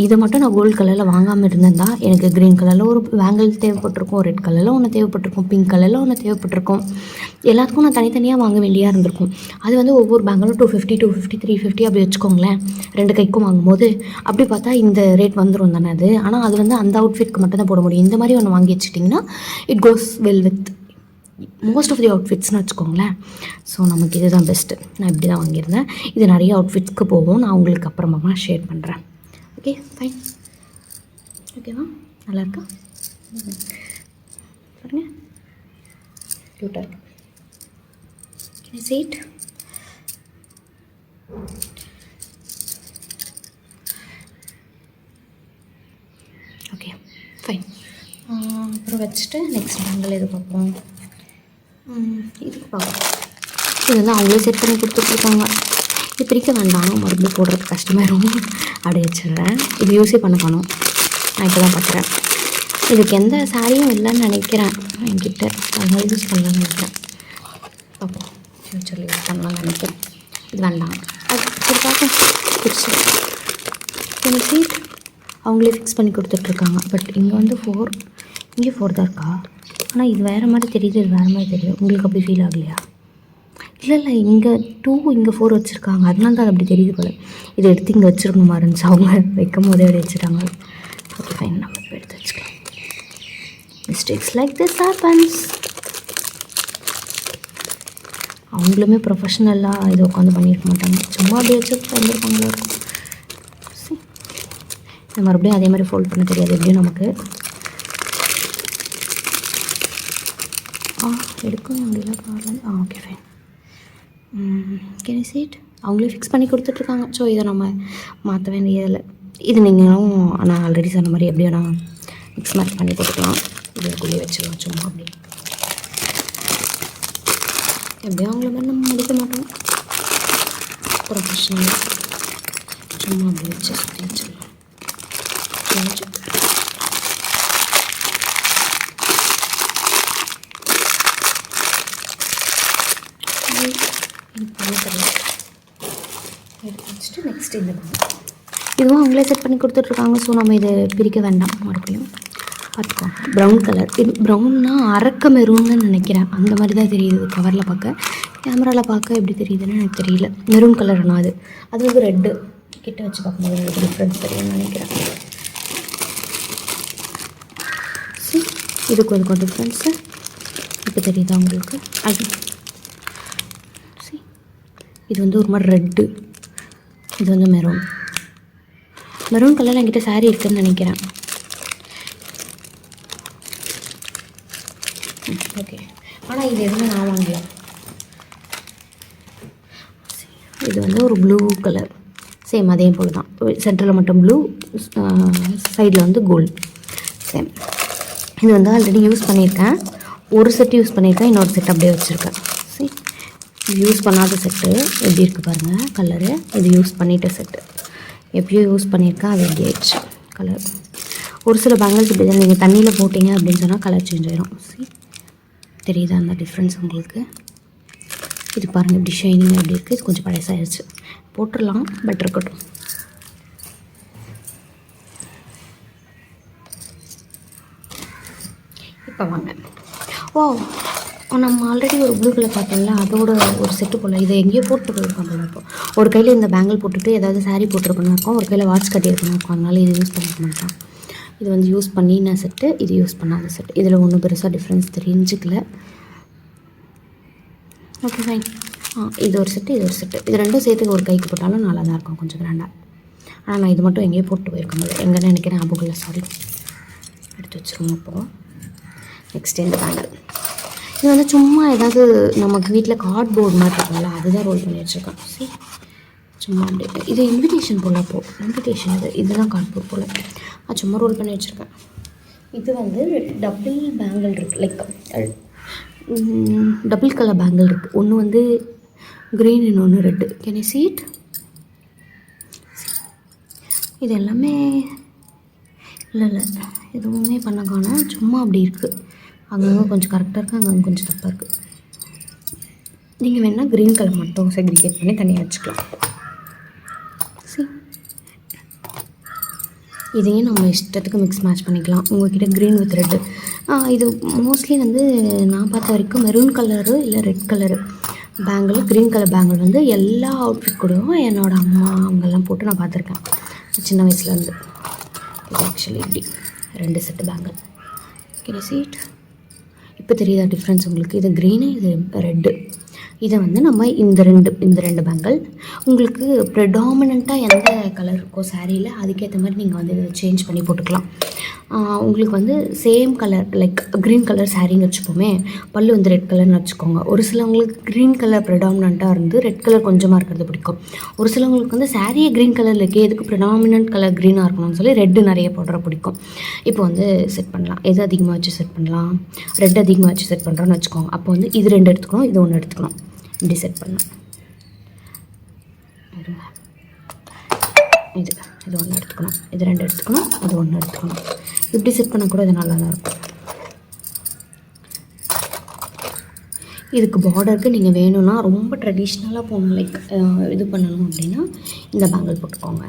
இதை மட்டும் நான் கோல்டு கலரில் வாங்காமல் இருந்திருந்தா எனக்கு க்ரீன் கலரில் ஒரு பேங்கிள் தேவைப்பட்டிருக்கும், ரெட் கலரில் ஒன்று தேவைப்பட்டிருக்கும், பிங்க் கலரில் ஒன்று தேவைப்பட்டிருக்கும். எல்லாத்துக்கும் நான் தனித்தனியாக வாங்க வேண்டியாக இருந்திருக்கும். அது வந்து ஒவ்வொரு பேங்கிலும் 250 250 350 அப்படி வச்சுக்கோங்களேன். 2 கைக்கும் வாங்கும்போது அப்படி பார்த்தா இந்த ரேட் வந்துடும் தானே அது. ஆனால் அது வந்து அந்த அவுட்ஃபிட்க்கு மட்டும் தான் போட முடியும். இந்த மாதிரி ஒன்று வாங்கி வச்சுட்டிங்கன்னா it goes well with most of the அவுட்ஃபிட்ஸ்னு வச்சுக்கோங்களேன். ஸோ நமக்கு இது தான் பெஸ்ட்டு. நான் இப்படி தான் வாங்கியிருந்தேன். இது நிறைய அவுட்ஃபிட்ஸ்க்கு போகும். நான் உங்களுக்கு அப்புறமா ஷேர் பண்ணுறேன். Okay fine. ஓகேவா? நல்லா இருக்கா பாருங்க, க்யூட்டாக இருக்கு. Can I see it? அப்புறம் வச்சுட்டு நெக்ஸ்ட் பேங்கிள் எது பார்ப்போம். இதுக்கு பார்ப்போம். இது வந்து அவங்களே செட் பண்ணி கொடுத்துட்ருக்காங்க. இது பிரிக்க வேண்டாம், மறுபடியும் போடுறது கஷ்டமாயிரும். அப்படி வச்சிடுறேன். இது யூஸே பண்ண காணும். நான் இப்போ தான் பார்க்குறேன். இதுக்கு எந்த சாரியும் இல்லைன்னு நினைக்கிறேன் என்கிட்ட, அதனால யூஸ் பண்ணலான்னு நினைக்கிறேன். பார்ப்போம், ஃப்யூச்சரில் யூஸ் பண்ணலாம்னு நினைக்கிறேன். இது வேண்டாம், அது சரி பார்ப்போம். பிடிச்சி சீட் அவங்களே ஃபிக்ஸ் பண்ணி கொடுத்துட்ருக்காங்க. பட் இங்கே வந்து 4, இங்கே 4 தான் இருக்கா? ஆனால் இது வேறு மாதிரி தெரியுது, இது வேறு மாதிரி தெரியுது. உங்களுக்கு அப்படி ஃபீல் ஆகலையா? இல்லை இங்கே 2 இங்கே 4 வச்சுருக்காங்க, அதனால தான் அது அப்படி தெரியுது போல். இதை எடுத்து இங்கே வச்சுருக்கணுமா இருந்துச்சு, அவங்க வைக்கும் போதே அப்படி வச்சுட்டாங்க. ஓகே ஃபைன், நம்ம இப்போ எடுத்து வச்சுக்கலாம். Mistakes like this happens. அவங்களுமே ப்ரொஃபஷ்னலாக இது உட்காந்து பண்ணியிருக்க மாட்டாங்க, சும்மா அப்படியே வச்சு வந்துருப்பாங்களா இருக்கும். இது மறுபடியும் அதே மாதிரி ஃபோல்ட் பண்ண தெரியாது எப்படியும் நமக்கு. எடுக்கும் அப்படிலாம் problem. Okay fine. Can seat அவங்களே ஃபிக்ஸ் பண்ணி கொடுத்துட்ருக்காங்க. ஸோ இதை நம்ம மாற்ற வேண்டியதில்லை. இது நீங்களும் நான் ஆல்ரெடி சொன்ன மாதிரி எப்படியோ நான் மிக்ஸ் மேட்ச் பண்ணி போட்டுக்கலாம். இதுக்குள்ளேயே வச்சுக்கலாம் சும்மா அப்படி. எப்படியும் அவங்கள மாதிரி நம்ம முடிக்க மாட்டோம், ப்ரொஃபஷ்னல். சும்மா அப்படி வச்சு சுற்றி வச்சிடலாம். வச்சுட்டு நெக்ஸ்ட் இந்த இதுவும் அவங்களே செட் பண்ணி கொடுத்துட்ருக்காங்க. ஸோ நம்ம இதை பிரிக்க வேண்டாம். மறுபடியும் பார்த்துக்கோங்க. ப்ரௌன் கலர், இது ப்ரௌன்னா அரக்க மெரூன்னு நினைக்கிறேன். அந்த மாதிரி தான் தெரியுது கவரில் பார்க்க. கேமராவில் பார்க்க எப்படி தெரியுதுன்னு எனக்கு தெரியல. மெரூன் கலர்னா அது வந்து ரெட்டு. கிட்ட வச்சு பார்க்கும்போது உங்களுக்கு டிஃப்ரென்ஸ் தெரியும்னு நினைக்கிறேன். இதுக்கும் இதுக்கும் டிஃப்ரென்ஸு இப்போ தெரியுதா உங்களுக்கு? அது இது வந்து ஒரு மாதிரி ரெட்டு, இது வந்து மெரூன் கலரில் என்கிட்ட சாரீ இருக்குதுன்னு நினைக்கிறேன். ஓகே, ஆனால் இது எதுவுமே நான் வாங்கல. இது வந்து ஒரு ப்ளூ கலர், சேம் அதே போல் தான். சென்டரில் மட்டும் ப்ளூ, சைடில் வந்து கோல்டு, சேம். இது வந்து ஆல்ரெடி யூஸ் பண்ணியிருக்கேன். ஒரு செட் யூஸ் பண்ணியிருக்கேன், இன்னொரு செட் அப்படியே வச்சுருக்கேன். சரி, இது யூஸ் பண்ணாத செட்டு எப்படி இருக்குது பாருங்கள் கலரு. இது யூஸ் பண்ணிட்ட செட்டு எப்படியோ யூஸ் பண்ணியிருக்கேன், அது எப்படி ஆயிடுச்சு கலர். ஒரு சில பேங்கிள்ஸ் இப்படி தான், நீங்கள் தண்ணியில் போட்டிங்க அப்படின்னு சொன்னால் கலர் சேஞ்ச் ஆகிடும். சரி, தெரியுதா அந்த டிஃப்ரென்ஸ் உங்களுக்கு? இது பாருங்கள் இப்படி ஷைனிங் எப்படி இருக்குது. இது கொஞ்சம் பழசாகிடுச்சு, போட்டுடலாம், பட் இருக்கட்டும். இப்போ வாங்க. நம்ம ஆல்ரெடி ஒரு ப்ளூ கலர் பார்த்தோம்ல, அதோட ஒரு செட்டு போல். இதை எங்கேயோ போட்டு போயிருக்கோம் போல. இப்போ ஒரு கையில் இந்த பேங்கிள் போட்டுட்டு ஏதாவது சாரீ போட்டிருக்கணும் இருக்கும், ஒரு கையில் வாட்ச் கட்டியிருக்கணும் இருக்கும், அதனால இது யூஸ் பண்ணிக்க மாட்டேன். இது வந்து யூஸ் பண்ணின செட்டு, இது யூஸ் பண்ணாத செட்டு. இதில் ஒன்றும் பெருசாக டிஃப்ரென்ஸ் தெரிஞ்சுக்கல. Okay fine. இது ஒரு செட்டு, இது ஒரு செட்டு. இது ரெண்டும் சேர்த்து ஒரு கைக்கு போட்டாலும் நல்லா தான் இருக்கும், கொஞ்சம் கிராண்டாக. ஆனால் நான் இது மட்டும் எங்கேயோ போட்டு போயிருக்கோம் போது, எங்கன்னு நினைக்கிறேன், ஞாபகம் இல்லை, சாரி. எடுத்து வச்சுருவோம். இப்போது நெக்ஸ்ட் இந்த பேங்கிள். இது வந்து சும்மா ஏதாவது நமக்கு வீட்டில் கார்ட்போர்ட் மாதிரி இருக்கும்ல, அதுதான் ரோல் பண்ணி வச்சுருக்கேன். சரி, சும்மா அப்படி. இது இன்விடேஷன் போல். அப்போது இன்விடேஷன் இதுதான் கார்ட்போர்ட் போல். அது சும்மா ரோல் பண்ணி வச்சுருக்கேன். இது வந்து டபுள் பேங்கிள் இருக்குது, லைக் டபுள் கலர் பேங்கிள் இருக்குது. ஒன்று வந்து க்ரீன், இன்னொன்று red. Can you see it? இது எல்லாமே இல்லை எதுவுமே பண்ண காணோம், சும்மா அப்படி இருக்குது. அங்கங்கே கொஞ்சம் கரெக்டாக இருக்குது, அங்கங்கே கொஞ்சம் தப்பாக இருக்குது. நீங்கள் வேணால் க்ரீன் கலர் மட்டும் செக்ரிகேட் பண்ணி தனியாக வச்சுக்கலாம். சரி, இதையும் நம்ம இஷ்டத்துக்கு மிக்ஸ் மேட்ச் பண்ணிக்கலாம். உங்கள்கிட்ட க்ரீன் வித் ரெட்டு. இது மோஸ்ட்லி வந்து நான் பார்த்த வரைக்கும் மெரூன் கலரு இல்லை red colour bangle, green colour bangle வந்து எல்லா அவுட்ஃபிட் கூடவும் என்னோடய அம்மா அவங்கெல்லாம் போட்டு நான் பார்த்துருக்கேன் சின்ன வயசுலேருந்து. இது ஆக்சுவலி இப்படி 2 செட்டு பேங்கிள். Okay seat. இப்போ தெரியுதா டிஃப்ரென்ஸ் உங்களுக்கு? இது க்ரீனு, இது ரெட்டு. இதை வந்து நம்ம இந்த ரெண்டு பேங்கிள் உங்களுக்கு ப்ரெடாமினண்ட்டாக எந்த கலர் இருக்கோ சாரியில் அதுக்கேற்ற மாதிரி நீங்கள் வந்து இதை சேஞ்ச் பண்ணி போட்டுக்கலாம். உங்களுக்கு வந்து same colour like green colour சாரின்னு வச்சுப்போமே, பல்லு வந்து ரெட் கலர்னு வச்சுக்கோங்க. ஒரு சிலவங்களுக்கு க்ரீன் கலர் ப்ரிடாமினண்ட்டாக இருந்து ரெட் கலர் கொஞ்சமாக இருக்கிறது பிடிக்கும். ஒரு சிலவங்களுக்கு வந்து சாரியே க்ரீன் கலரில் இருக்கே, எதுக்கு ப்ரிடாமினன்ட் கலர் க்ரீனாக இருக்கணும்னு சொல்லி ரெட்டு நிறைய போடுற பிடிக்கும். இப்போ வந்து செட் பண்ணலாம். எது அதிகமாக வச்சு செட் பண்ணலாம்? ரெட் அதிகமாக வச்சு செட் பண்ணுறோன்னு வச்சுக்கோங்க. அப்போ வந்து இது 2 எடுத்துக்கணும், இது 1 எடுத்துக்கணும். இப்படி செட் பண்ணலாம். இது 1 எடுத்துக்கணும், இது 2 எடுத்துக்கணும், இது 1 எடுத்துக்கணும். இப்படி செட் பண்ண கூட இது நல்லா தான் இருக்கும். இதுக்கு பார்டருக்கு நீங்கள் வேணும்னா ரொம்ப ட்ரெடிஷ்னலாக போகணும், லைக் இது பண்ணணும் அப்படின்னா இந்த பேங்கிள் போட்டுக்கோங்க.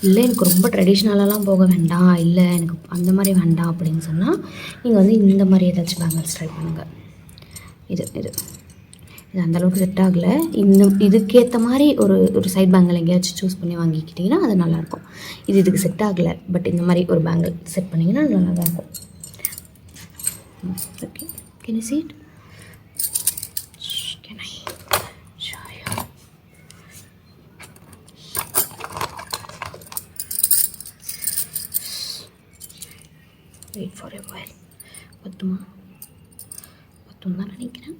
இல்லை எனக்கு ரொம்ப ட்ரெடிஷ்னலாலாம் போக வேண்டாம், இல்லை எனக்கு அந்த மாதிரி வேண்டாம் அப்படின்னு சொன்னால் நீங்கள் வந்து இந்த மாதிரி ஏதாச்சும் பேங்கிள்ஸ் ட்ரை பண்ணுங்கள். இது அந்தளவுக்கு செட் ஆகலை. இதுக்கேற்ற மாதிரி ஒரு சைட் பேங்கிள் எங்கேயாச்சும் சூஸ் பண்ணி வாங்கிக்கிட்டிங்கன்னா அது நல்லாயிருக்கும். இதுக்கு செட் ஆகலை, பட் இந்த மாதிரி ஒரு பேங்கிள் செட் பண்ணிங்கன்னா நல்லா தான் இருக்கும். Okay, can you see it? Can I show you? Wait for a while. பத்தும் தான் நினைக்கிறேன்.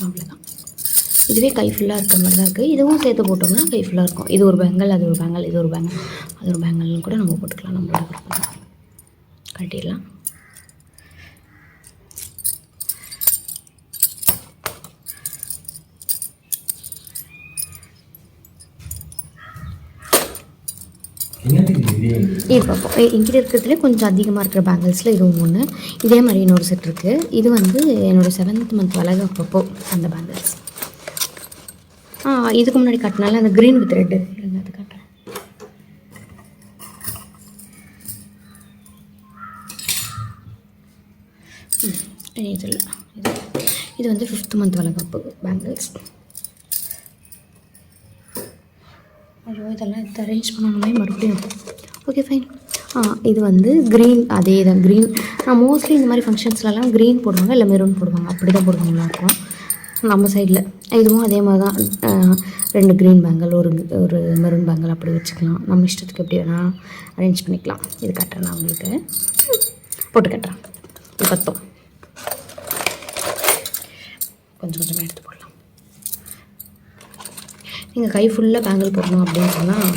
அவ்வளோதான். இதுவே கை ஃபுல்லாக இருக்கிற மாதிரி தான் இருக்குது. இதுவும் சேர்த்து போட்டோம்னா கை ஃபுல்லாக இருக்கும். இது ஒரு பேங்கிள், அது ஒரு பேங்கிள், இது ஒரு பேங்கிள், அது ஒரு பேங்கிள்னு கூட நம்ம போட்டுக்கலாம். நம்மளோட விருப்பம். கட்டிடலாம். இது பார்ப்போம். எங்கிட்ட இருக்கிறதுலே கொஞ்சம் அதிகமாக இருக்கிற பேங்கிள்ஸில் இதுவும் ஒன்று. இதே மாதிரி இன்னொரு செட் இருக்குது. இது வந்து என்னோடய 7th மந்த் வளர்க்கப்போ அந்த பேங்கிள்ஸ். இதுக்கு முன்னாடி காட்டினால அந்த க்ரீன் வித் ரெட்டு இல்லைங்க, அது காட்டுறேன். இது வந்து 5th மந்த் வளர்க்கப்போ பேங்கிள்ஸ். ஐயோ, இதெல்லாம் எடுத்து அரேஞ்ச் பண்ணணுமே மறுபடியும். Okay fine. இது வந்து க்ரீன், அதே தான் க்ரீன். நான் மோஸ்ட்லி இந்த மாதிரி ஃபங்க்ஷன்ஸ்லலாம் க்ரீன் போடுவாங்க, இல்லை மெரூன் போடுவாங்க. அப்படி தான் போடுவாங்களா இருக்கும் நம்ம சைடில். இதுவும் அதே மாதிரி தான். 2 க்ரீன் பேங்கிள், ஒரு மெரூன் பேங்கிள் அப்படி வச்சுக்கலாம். நம்ம இஷ்டத்துக்கு எப்படி வேணால் அரேஞ்ச் பண்ணிக்கலாம். இது கட்டுறேன் நான் உங்களுக்கு போட்டு கட்டுறேன். இது 10 கொஞ்சம் கொஞ்சமாக எடுத்து போடலாம். நீங்கள் கை ஃபுல்லாக பேங்கிள் போடணும் அப்படின்னு சொன்னால்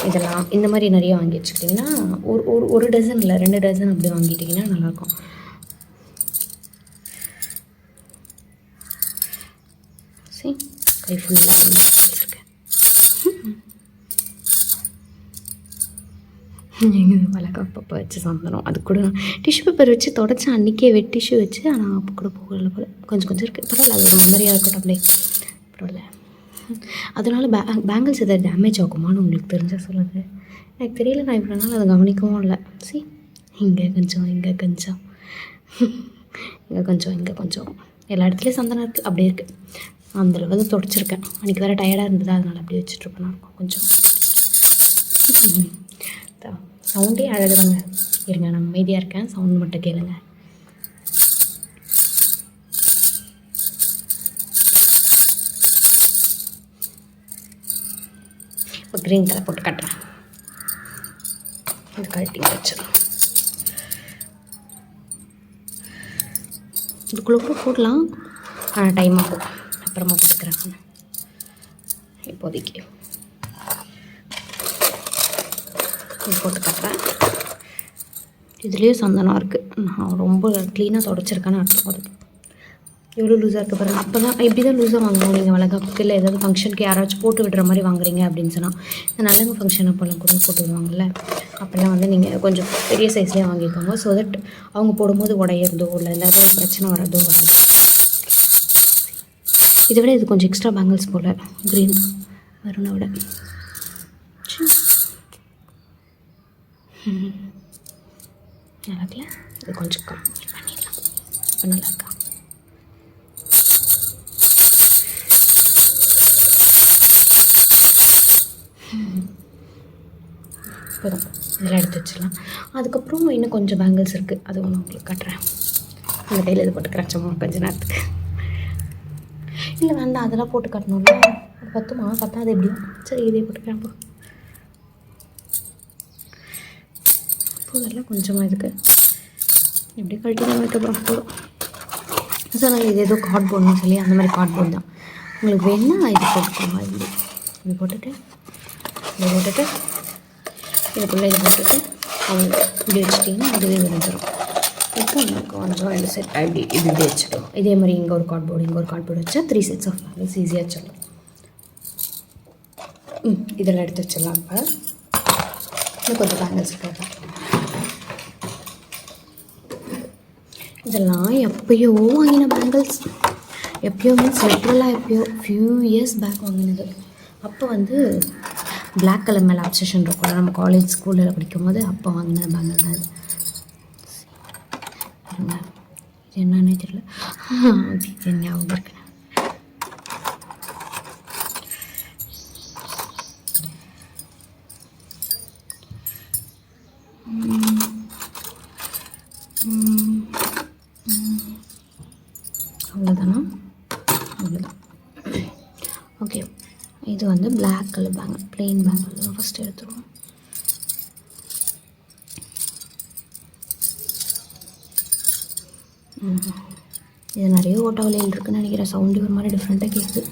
இதெல்லாம் இந்த மாதிரி நிறைய வாங்கி வச்சுக்கிட்டிங்கன்னா ஒரு டசன் இல்லை 2 டசன் அப்படி வாங்கிட்டிங்கன்னா நல்லாயிருக்கும். சரி, கை ஃபுல்லாக வச்சுருக்கேன். எங்கள் வளர்க்கப்பப்போ வச்சு சந்தனம், அது கூட டிஷ்யூ பேப்பர் வச்சு தொடச்சேன் அன்றைக்கே, வெட் டிஷ்யூ வச்சு. ஆனால் அப்போ கூட போகல போல், கொஞ்சம் இருக்குது. பரவாயில்ல, அது ஒரு மெமரியாக இருக்கட்டும் அப்படியே. பரவாயில்ல. அதனால் பேங்கிள்ஸ் எதாவது டேமேஜ் ஆகுமான்னு உங்களுக்கு தெரிஞ்சால் சொல்லுங்கள். எனக்கு தெரியல, நான் இவ்வளோ நாள் அதை கவனிக்கவும் இல்லை. சரி, இங்கே கொஞ்சம், இங்கே கொஞ்சம், இங்கே கொஞ்சம், இங்கே கொஞ்சம், எல்லா இடத்துலையும் சந்தனம் இருக்குது. அப்படியே இருக்குது. அந்தளவு வந்து தொடச்சிருக்கேன். அன்றைக்கி வேறு டயர்டாக இருந்தது, அதனால் அப்படியே வச்சுட்ருப்பேன். இருக்கும் கொஞ்சம் சவுண்டே அழகுதாங்க. இருங்க, நான் அமைதியாக இருக்கேன், சவுண்ட் மட்டும் கேளுங்க. இப்போ க்ரீன் கலர் போட்டு கட்டுறேன். இது கழட்டி வச்சிடும். இதுக்குள்ளே கூட போடலாம், ஆனால் டைம் ஆகும். அப்புறமா போட்டுக்கிறேன் நான் இப்போதைக்கு. இது போட்டு கட்டுறேன். இதுலேயும் சந்தனம் இருக்குது. நான் ரொம்ப க்ளீனாக தொடச்சிருக்கேன்னு அர்த்தம். அது எவ்வளோ லூஸாக இருக்குது பாருங்கள். அப்போ தான் இப்படி தான் லூஸாக வாங்கணும் நீங்கள் வளர்க்கப்புக்கு. இல்லை ஏதாவது ஃபங்க்ஷனுக்கு யாராச்சும் போட்டு விடுற மாதிரி வாங்குறீங்க அப்படின்னு சொன்னால், இந்த நலங்கு ஃபங்க்ஷன் அப்போல்லாம் கூட போட்டு விடுவாங்கள்ல, அப்போல்லாம் வந்து நீங்கள் கொஞ்சம் பெரிய சைஸ்லேயே வாங்கிக்கோங்க. ஸோ தட் அவங்க போடும்போது உடையிறதோ இல்லை ஏதாவது ஒரு பிரச்சனை வரதோ வராது. இதை விட இது கொஞ்சம் எக்ஸ்ட்ரா பேங்கிள்ஸ் போல், க்ரீன் மெரூனை விட. நல்லா இருக்குல்ல? இது கொஞ்சம் கம்மி பண்ணிடலாம். இப்போ நல்லா இருக்கா? போதும், இதெல்லாம் எடுத்து வச்சிடலாம். அதுக்கப்புறம் இன்னும் கொஞ்சம் பேங்கிள்ஸ் இருக்குது, அது ஒன்று உங்களுக்கு காட்டுறேன். அந்த கையில் இது போட்டு கிடச்சோமா கொஞ்சம் நேரத்துக்கு. இல்லை வேண்டாம், அதெல்லாம் போட்டு கட்டணும்ல. அது பத்துமா? பத்தாது எப்படியும். சரி, இதே போட்டுக்கிறேன். அதெல்லாம் கொஞ்சமாக இதுக்கு எப்படி கழட்டி தான் வைக்கப்புறம் போதும். ஸோ நாங்கள் இது ஏதோ கார்ட்போர்டுன்னு சொல்லி அந்த மாதிரி கார்ட்போர்டு தான். உங்களுக்கு வேணுன்னா இது போட்டுக்கோங்க. இது போட்டுட்டு இதுக்குள்ளே இது போட்டுட்டு அவங்க இப்படி வச்சுட்டிங்கன்னா அதுவே விழுந்துடும். இப்போ நமக்கு கொஞ்சம் 2 செட் இப்படி இப்படி வச்சுட்டோம். இதே மாதிரி இங்கே ஒரு கார்ட்போர்டு வச்சா 3 sets ஆஃப் பேங்கிள்ஸ் ஈஸியாக வச்சிடலாம். இதெல்லாம் எடுத்து வச்சிடலாம். இப்போ இன்னும் கொஞ்சம் பேங்கிள்ஸ் இருக்காது. இதெல்லாம் எப்போயோ வாங்கின பேங்கிள்ஸ். எப்போயோ மீன்ஸ் லிட்ரலாக எப்போயோ ஃபியூ இயர்ஸ் பேக் வாங்கினது. அப்போ வந்து பிளாக் கலர் மேலே அப்சஷன் இருக்கும். நம்ம காலேஜ் ஸ்கூலில் படிக்கும்போது அப்போ வாங்கின பேங்கிள் தான் இது. இது என்னன்னே தெரியல. இது ஞாபகம் இருக்குண்ணே. அவ்வளோதானா? அவ்வளோதான். ஓகே, இது வந்து black colour bangle, plain bangle first எடுத்துருவோம். இது நிறைய ஓட்டோவலையில் இருக்குதுன்னு நினைக்கிறேன். சவுண்டு ஒரு மாதிரி டிஃப்ரெண்ட்டாக கேட்குது.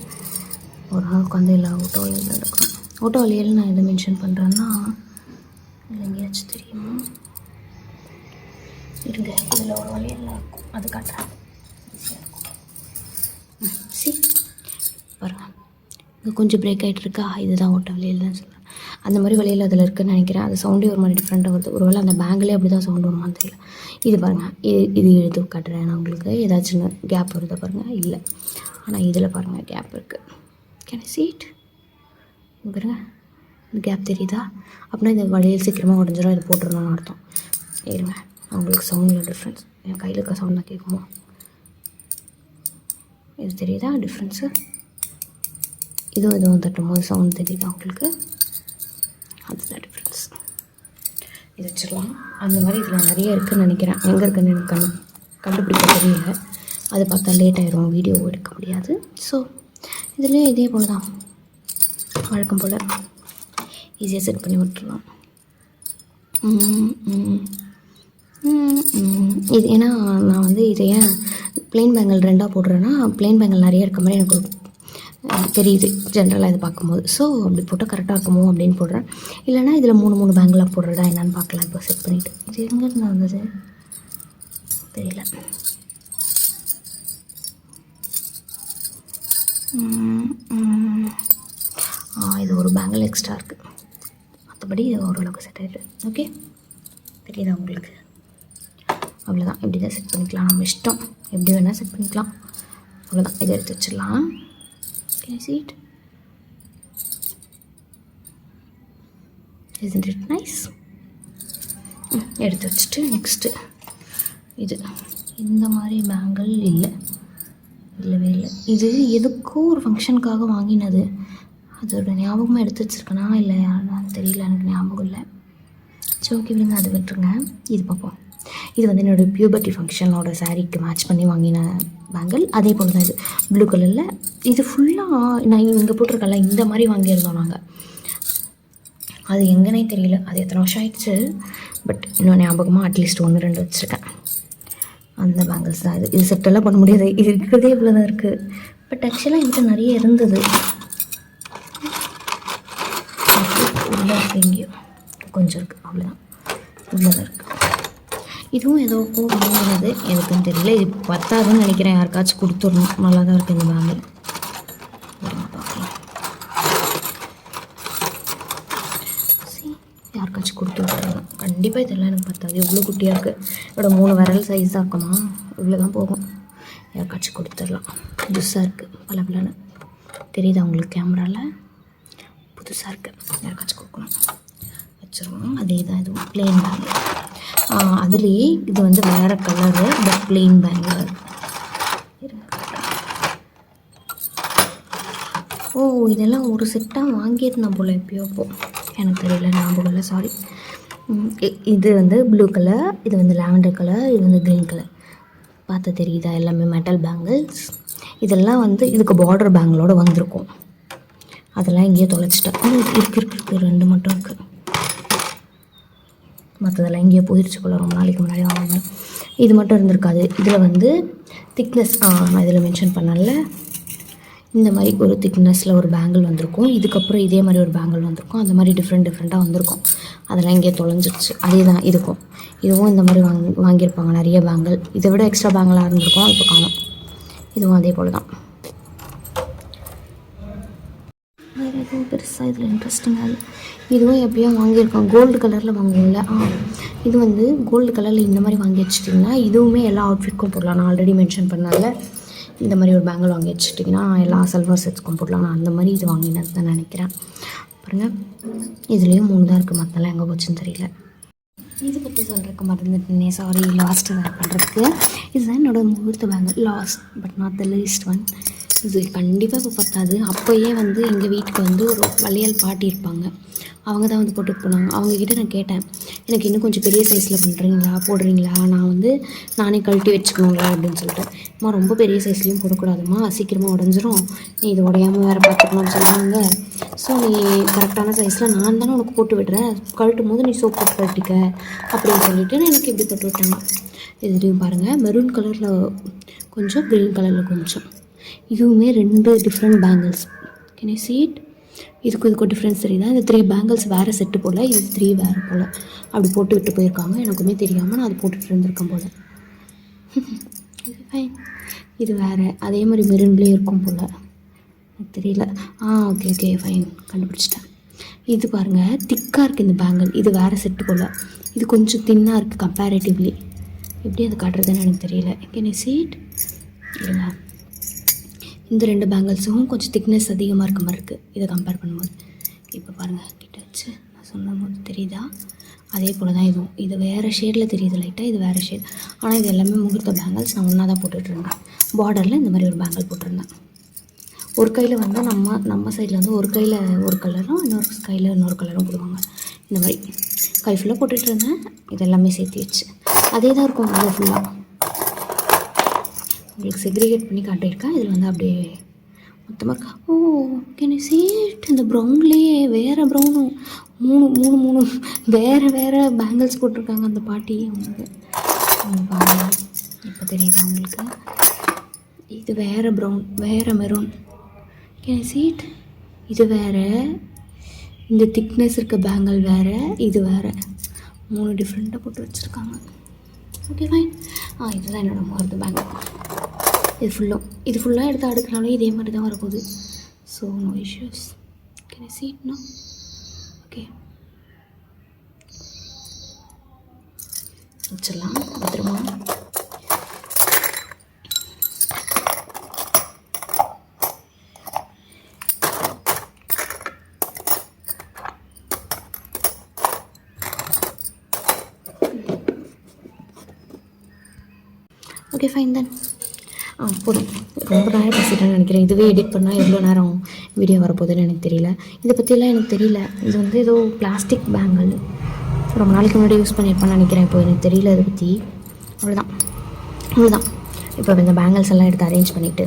ஒரு நாள் உட்காந்து எல்லா ஓட்டோவலையில் தான் இருக்கும். ஓட்டோவலையில் நான் எதை மென்ஷன் பண்ணுறேன்னா, இல்லை எங்கேயாச்சும் தெரியுமா? இருங்க, இதில் ஒரு வலையெல்லாம் இருக்கும், அது காட்டுறேன். ஈஸியாக இருக்கும். பாருங்க, இங்கே கொஞ்சம் பிரேக் ஆகிட்டு இருக்கா. இதுதான் ஓட்ட வலையில் தான் சொல்கிறேன். அந்த மாதிரி வலையில் அதில் இருக்குதுன்னு நினைக்கிறேன். அது சவுண்டே ஒரு மாதிரி டிஃப்ரெண்ட்டாக வருது. ஒரு வேளை அந்த பேங்கிலே அப்படி தான் சவுண்டு வருமானு தெரியல. இது பாருங்கள், இது எடுத்து காட்டுறேன் நான் உங்களுக்கு. ஏதாச்சும் கேப் வருதா பாருங்கள். இல்லை, ஆனால் இதில் பாருங்கள் கேப் இருக்குது. Can see it? இங்கே பாருங்கள், இந்த கேப் தெரியுதா? அப்படின்னா இந்த வலையில் சீக்கிரமாக உடஞ்சிடும். இது போட்டுருணும்னு அர்த்தம். இருங்க, அவங்களுக்கு சவுண்டில் டிஃப்ரென்ஸ். என் கையில் இருக்க சவுண்ட் தான் கேட்குமோ? இது தெரியுதா டிஃப்ரென்ஸு? இதுவும் தட்டும் போது சவுண்ட் தெரியுதா உங்களுக்கு? அதுதான் டிஃப்ரென்ஸ். இது வச்சிடலாம். அந்த மாதிரி இதில் நிறைய இருக்குதுன்னு நினைக்கிறேன். எங்கே இருக்குதுன்னு எனக்கு கண்டுபிடிக்க தெரியல. அதை பார்த்தா லேட் ஆகிரும், வீடியோ எடுக்க முடியாது. ஸோ இதுலேயே இதே போல் தான் வழக்கம் போல் ஈஸியாக செட் பண்ணி விட்டுருலாம். இது ஏன்னா நான் வந்து இதை ஏன் ப்ளெயின் பேங்கிள் 2ஆக போடுறேன்னா, ப்ளெயின் பேங்கிள் நிறைய இருக்க மாதிரி எனக்கு தெரியுது ஜென்ரலாக இது பார்க்கும்போது. ஸோ அப்படி போட்டால் கரெக்டாக இருக்குமோ அப்படின்னு போடுறேன். இல்லைனா இதில் 3 பேங்கிளாக போடுறதா என்னென்னு பார்க்கலாம். இப்போ செட் பண்ணிவிட்டு இது எங்கேருந்து வந்தது தெரியல. இது ஒரு பேங்கிள் எக்ஸ்ட்ரா இருக்குது. மற்றபடி இது ஓரளவுக்கு செட் ஆகிடுது. ஓகே, தெரியுதா உங்களுக்கு? அவ்வளோதான். இப்படி தான் செட் பண்ணிக்கலாம். நம்ம இஷ்டம், எப்படி வேணால் செட் பண்ணிக்கலாம். அவ்வளோதான். இதை எடுத்து வச்சிடலாம். Can you see it? Isn't it nice? எடுத்து வச்சுட்டு நெக்ஸ்ட்டு இது இந்த மாதிரி பேங்கிள் இல்லவே இல்லை. இது எதுக்கோ ஒரு ஃபங்க்ஷனுக்காக வாங்கினது. அதோட ஞாபகமாக எடுத்து வச்சுருக்கேனா இல்லை தெரியல, எனக்கு ஞாபகம் இல்லை. சரி, ஓகே விடுங்க, அதை விட்டுருங்க. இது பார்ப்போம். இது வந்து என்னோடய பியூபர்ட்டி ஃபங்க்ஷனோட சாரீக்கு மேட்ச் பண்ணி வாங்கின பேங்கிள். அதே போல் தான் இது ப்ளூ கலரில். இது ஃபுல்லாக நான் இங்கே போட்டிருக்கல இந்த மாதிரி வாங்கியிருந்தோம் நாங்கள். அது எங்கன்னே தெரியல, அது எத்தனை வருஷம் ஆயிடுச்சு. பட் இன்னும் ஞாபகமாக அட்லீஸ்ட் 1-2 வச்சுருக்கேன். அந்த பேங்கிள்ஸ் தான் இது செட்டெல்லாம் பண்ண முடியாது. இது இருக்கிறதே இவ்வளோ தான் இருக்குது. பட் ஆக்சுவலாக என்கிட்ட நிறைய இருந்தது. இவ்வளோ எங்கேயோ கொஞ்சம் இருக்குது, அவ்வளோதான். இவ்வளோ தான் இருக்குது. இதுவும் ஏதோ வாங்கினது, எதுக்குன்னு தெரியல. இது பத்தாதுன்னு நினைக்கிறேன். யாருக்காச்சும் கொடுத்துடணும். நல்லா தான் இருக்குது இந்த பேங்கிள். யாருக்காச்சும் கொடுத்து விட்டுருங்க. கண்டிப்பாக இதெல்லாம் எனக்கு பத்தாது. எவ்வளோ குட்டியாக இருக்குது. இதோட 3 விரல் சைஸ் தான் இருக்குமா? இவ்வளோ தான் போகும். யாருக்காச்சும் கொடுத்துடலாம். புதுசாக இருக்குது, பலன்னு தெரியுதா உங்களுக்கு? கேமராவில் புதுசாக இருக்குது. யாருக்காச்சும் கொடுக்கணும், வச்சுருவோம். அதே தான் இதுவும் ப்ளெயின் பேங்கிள். அதுலேயே இது வந்து வேறு கலரு, பட் ப்ளெயின் பேங்கிள். ஓ, இதெல்லாம் ஒரு செட்டாக வாங்கியிருந்தேன் போல் எப்பயோ. எனக்கு தெரியல, ஞாபகம் இல்லை, சாரி. இது வந்து ப்ளூ கலர், இது வந்து லாவெண்டர் கலர், இது வந்து க்ரீன் கலர். பார்த்து தெரியுதா? எல்லாமே மெட்டல் பேங்கிள்ஸ். இதெல்லாம் வந்து இதுக்கு பார்டர் பேங்கிளோடு வந்திருக்கும். அதெல்லாம் இங்கேயே தொலைச்சிட்டேன். இருக்கு 2 மட்டும் இருக்குது. மற்றதெல்லாம் எங்கேயோ போயிடுச்சு போல, ரொம்ப நாளைக்கு முன்னாடி வாங்கினேன். இது மட்டும் இருந்திருக்காது. இதில் வந்து திக்னஸ் நான் இதில் மென்ஷன் பண்ணல, இந்த மாதிரி ஒரு திக்னஸில் ஒரு பேங்கிள் வந்திருக்கும். இதுக்கப்புறம் இதே மாதிரி ஒரு பேங்கிள் வந்திருக்கும். அந்த மாதிரி டிஃப்ரெண்ட்டாக வந்திருக்கும். அதெல்லாம் இங்கே தொலைஞ்சிருச்சு. அதே தான் இதுவும் இந்த மாதிரி வாங்கியிருப்பாங்க நிறைய பேங்கிள். இதை விட எக்ஸ்ட்ரா பேங்கிளாக இருந்திருக்கும், இப்போ காணும். இதுவும் அதே போல் தான். வேறு எதுவும் பெருசாக இதில் இன்ட்ரெஸ்டிங்காக இதுவும் எப்படியோ வாங்கியிருக்கோம். கோல்டு கலரில் வாங்குவோம்ல, இது வந்து கோல்டு கலரில் இந்த மாதிரி வாங்கி வச்சுட்டிங்கன்னா இதுவுமே எல்லா அவுட்ஃபிட்க்கும் போடலாம். நான் ஆல்ரெடி மென்ஷன் பண்ணால இந்த மாதிரி ஒரு பேங்கிள் வாங்கி வச்சுட்டிங்கன்னா எல்லா சில்வர் செட்ஸ்க்கும் போடலாம். நான் அந்த மாதிரி இது வாங்கினது தான் நினைக்கிறேன். பாருங்கள், இதுலேயும் 3 தான் இருக்குது, மற்றெல்லாம் எங்கே போச்சுன்னு தெரியல. இதை பற்றி சொல்கிறதுக்கு மறந்துட்டேனே, சாரி. லாஸ்ட்டு வேறு பண்ணுறதுக்கு இதுதான் என்னோடய முகூர்த்த bangle. Last but not the least one. இது கண்டிப்பாக இப்போ பத்தாது. அப்போயே வந்து எங்கள் வீட்டுக்கு வந்து ஒரு வளையல் பாட்டி இருப்பாங்க, அவங்க தான் வந்து போட்டுட்டு போனாங்க. அவங்கக்கிட்ட நான் கேட்டேன், எனக்கு இன்னும் கொஞ்சம் பெரிய சைஸில் போடுறீங்களா, நான் வந்து நானே கழட்டி வச்சுக்கணுங்களா அப்படின்னு சொல்லிட்டு. அம்மா ரொம்ப பெரிய சைஸ்லேயும் போடக்கூடாதும்மா, சீக்கிரமாக உடஞ்சிரும், நீ இது உடையாமல் வேறு பார்த்துக்கணும்னு சொன்னாங்க. ஸோ நீ கரெக்டான சைஸில் நான் தானே உனக்கு போட்டு விடுறேன், கழட்டும் போது நீ சோப் போட்டு கழட்டிக்க அப்படின்னு சொல்லிவிட்டு எனக்கு இப்படி போட்டு விட்டாங்க. இதுலேயும் பாருங்கள், மெரூன் கலரில் கொஞ்சம், க்ரீன் கலரில் கொஞ்சம். இதுவுமே 2 different bangles. Can you see it? இதுக்கும் டிஃப்ரென்ஸ் தெரியுதா? இந்த 3 பேங்கிள்ஸ் வேறு செட்டு போல், இது 3 வேறு போல். அப்படி போட்டு விட்டு போயிருக்காங்க. எனக்குமே தெரியாமல் நான் அதை போட்டுட்டு இருந்திருக்கேன் போல். இது ஃபைன். இது வேறு அதே மாதிரி மெரூன்லேயே இருக்கும் போல், எனக்கு தெரியல. ஓகே ஃபைன், கண்டுபிடிச்சிட்டேன். இது பாருங்கள், திக்காக இருக்குது இந்த பேங்கிள். இது வேறு செட்டு போல். இது கொஞ்சம் தின்னாக இருக்குது கம்பேரிட்டிவ்லி. எப்படி அதை காட்டுறதுன்னு எனக்கு தெரியல. Can you see it? இல்லைங்க, இந்த 2 பேங்கிள்ஸும் கொஞ்சம் திக்னஸ் அதிகமாக இருக்க மாதிரி இருக்குது இதை கம்பேர் பண்ணும்போது. இப்போ பாருங்கள், கிட்ட வச்சு நான் சொன்னபோது தெரியுதா? அதே போல் தான் இதுவும். இது வேறு ஷேடில் தெரியுது லைட்டாக, இது வேறு ஷேட். ஆனால் இது எல்லாமே முகூர்த்த பேங்கிள்ஸ். நான் ஒன்றா தான் போட்டுட்ருந்தேன். பார்டரில் இந்த மாதிரி ஒரு பேங்கிள் போட்டிருந்தேன். ஒரு கையில் வந்து நம்ம சைடில் வந்து ஒரு கையில் ஒரு கலரும், இன்னொரு கையில் இன்னொரு கலரும் போடுவாங்க. இந்த மாதிரி கை ஃபுல்லாக போட்டுட்ருந்தேன். இது எல்லாமே சேர்த்து வச்சு அதே தான் இருக்கும் அது ஃபுல்லாக. உங்களுக்கு செக்ரிகேட் பண்ணி காட்டியிருக்கேன். இதில் வந்து அப்படியே மொத்தமாக கேன் யூ சீ இட்? இந்த ப்ரௌன்லேயே வேறு ப்ரௌனும் 3 வேறு பேங்கிள்ஸ் போட்டிருக்காங்க அந்த பாட்டி. அவங்களுக்கு இப்போ தெரியுதா உங்களுக்கு? இது வேறு ப்ரௌன், வேறு maroon. Can you see it? இது வேறு, இந்த திக்னஸ் இருக்க பேங்கிள் வேறு, இது வேறு. 3 டிஃப்ரெண்ட்டாக போட்டு வச்சுருக்காங்க. Okay fine. இதுதான் என்னோடய முகூர்த்த பேங்கிள். இது ஃபுல்லாக எடுத்து அடுக்கினாலும் இதே மாதிரி தான் வரப்போகுது. So no issues. Can I see it no? Okay, வச்சிடலாம் பத்திரமா. Okay fine then. போதும், ரொம்ப நேரம் பேசிட்டேன்னு நினைக்கிறேன். இதுவே எடிட் பண்ணால் எவ்வளோ நேரம் வீடியோ வரப்போகுதுன்னு எனக்கு தெரியல. இதை பற்றியெல்லாம் எனக்கு தெரியல. இது வந்து ஏதோ பிளாஸ்டிக் பேங்கிள், ரொம்ப நாளைக்கு முன்னாடி யூஸ் பண்ணியிருப்பேன்னு நினைக்கிறேன். இப்போ எனக்கு தெரியல இதை பற்றி. அவ்வளோதான். இப்போ இந்த பேங்கிள்ஸ் எல்லாம் எடுத்து அரேஞ்ச் பண்ணிவிட்டு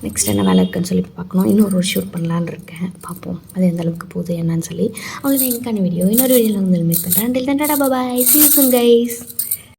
நெக்ஸ்ட் என்ன வேலை இருக்குன்னு சொல்லி பார்க்கணும். இன்னொரு ஷூட் பண்ணலான்னு இருக்கேன், பார்ப்போம் அது எந்த அளவுக்கு போகுது என்னன்னு சொல்லி. அவ்வளோதான் எனக்கான வீடியோ. இன்னொரு வீடியோவில் வந்து மீட் பண்ணுறேன். டில் தன் டாடா, பாய், see you soon guys.